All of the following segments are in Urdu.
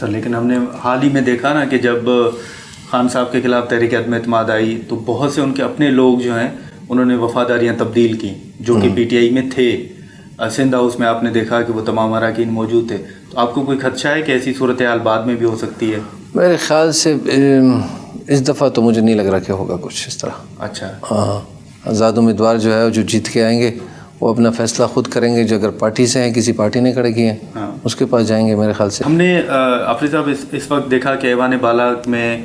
سر لیکن ہم نے حال ہی میں دیکھا نا کہ جب خان صاحب کے خلاف تحریک عدم اعتماد آئی تو بہت سے ان کے اپنے لوگ جو ہیں انہوں نے وفاداریاں تبدیل کی جو کہ پی ٹی آئی میں تھے. سندھ ہاؤس میں آپ نے دیکھا کہ وہ تمام اراکین موجود تھے. تو آپ کو کوئی خدشہ ہے کہ ایسی صورتحال بعد میں بھی ہو سکتی ہے؟ میرے خیال سے اس دفعہ تو مجھے نہیں لگ رہا کہ ہوگا کچھ اس طرح. اچھا. ہاں، آزاد امیدوار جو ہے جو جیت کے آئیں گے وہ اپنا فیصلہ خود کریں گے. جو اگر پارٹی سے ہیں، کسی پارٹی نے کھڑے کیے ہیں، اس کے پاس جائیں گے میرے خیال سے. ہم نے آفریدی صاحب اس وقت دیکھا کہ ایوان بالا میں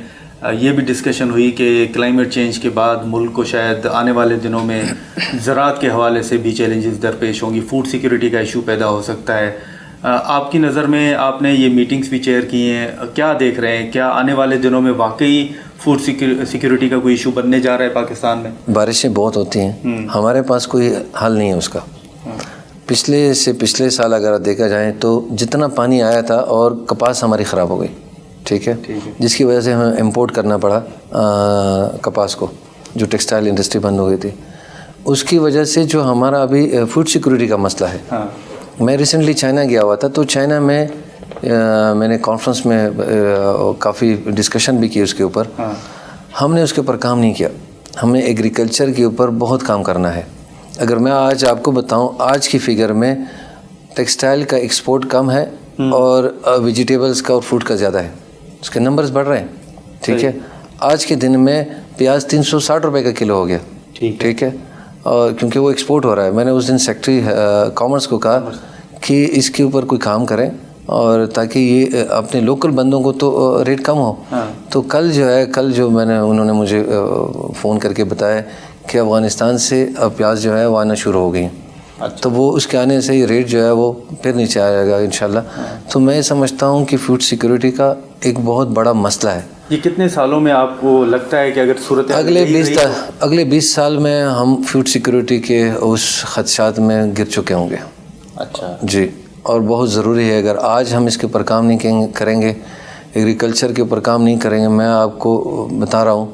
یہ بھی ڈسکشن ہوئی کہ کلائمیٹ چینج کے بعد ملک کو شاید آنے والے دنوں میں زراعت کے حوالے سے بھی چیلنجز درپیش ہوں گی، فوڈ سیکیورٹی کا ایشو پیدا ہو سکتا ہے. آپ کی نظر میں آپ نے یہ میٹنگز بھی چیئر کی ہیں، کیا دیکھ رہے ہیں؟ کیا آنے والے دنوں میں واقعی فوڈ سیکیورٹی کا کوئی ایشو بننے جا رہا ہے پاکستان میں؟ بارشیں بہت ہوتی ہیں، ہمارے پاس کوئی حل نہیں ہے اس کا. پچھلے سال اگر دیکھا جائے تو جتنا پانی آیا تھا اور کپاس ہماری خراب ہو گئی، ٹھیک ہے، جس کی وجہ سے ہمیں امپورٹ کرنا پڑا کپاس کو، جو ٹیکسٹائل انڈسٹری بند ہو گئی تھی. اس کی وجہ سے جو ہمارا ابھی فوڈ سیکیورٹی کا مسئلہ ہے. میں ریسنٹلی چائنا گیا ہوا تھا، تو چائنا میں میں نے کانفرنس میں کافی ڈسکشن بھی کی اس کے اوپر. ہم نے اس کے اوپر کام نہیں کیا. ہمیں ایگریکلچر کے اوپر بہت کام کرنا ہے. اگر میں آج آپ کو بتاؤں، آج کی فگر میں ٹیکسٹائل کا ایکسپورٹ کم ہے اور ویجیٹیبلز کا اور فروٹ کا زیادہ ہے. اس کے نمبرز بڑھ رہے ہیں، ٹھیک ہے. آج کے دن میں پیاز 360 روپے کا کلو ہو گیا، ٹھیک ہے، اور کیونکہ وہ ایکسپورٹ ہو رہا ہے. میں نے اس دن سیکٹری کامرس کو کہا کہ اس کے اوپر کوئی کام کریں اور تاکہ یہ اپنے لوکل بندوں کو تو ریٹ کم ہو. تو کل جو انہوں نے مجھے فون کر کے بتایا کہ افغانستان سے پیاز جو ہے وہ آنا شروع ہو گئی. تو وہ اس کے آنے سے ہی ریٹ جو ہے وہ پھر نیچے آئے گا انشاءاللہ. تو میں سمجھتا ہوں کہ فوڈ سیکیورٹی کا ایک بہت بڑا مسئلہ ہے. یہ کتنے سالوں میں آپ کو لگتا ہے کہ اگر صورت اگلے 20 سال میں ہم فوڈ سیکیورٹی کے اس خدشات میں گر چکے ہوں گے؟ اچھا جی، اور بہت ضروری ہے. اگر آج ہم اس کے اوپر کام نہیں کریں گے، ایگریکلچر کے اوپر کام نہیں کریں گے، میں آپ کو بتا رہا ہوں،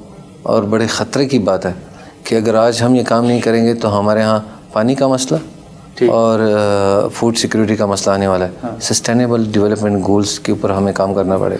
اور بڑے خطرے کی بات ہے کہ اگر آج ہم یہ کام نہیں کریں گے تو ہمارے ہاں پانی کا مسئلہ اور فوڈ سیکیورٹی کا مسئلہ آنے والا ہے. سسٹینیبل ڈیولپمنٹ گولز کے اوپر ہمیں کام کرنا پڑے گا.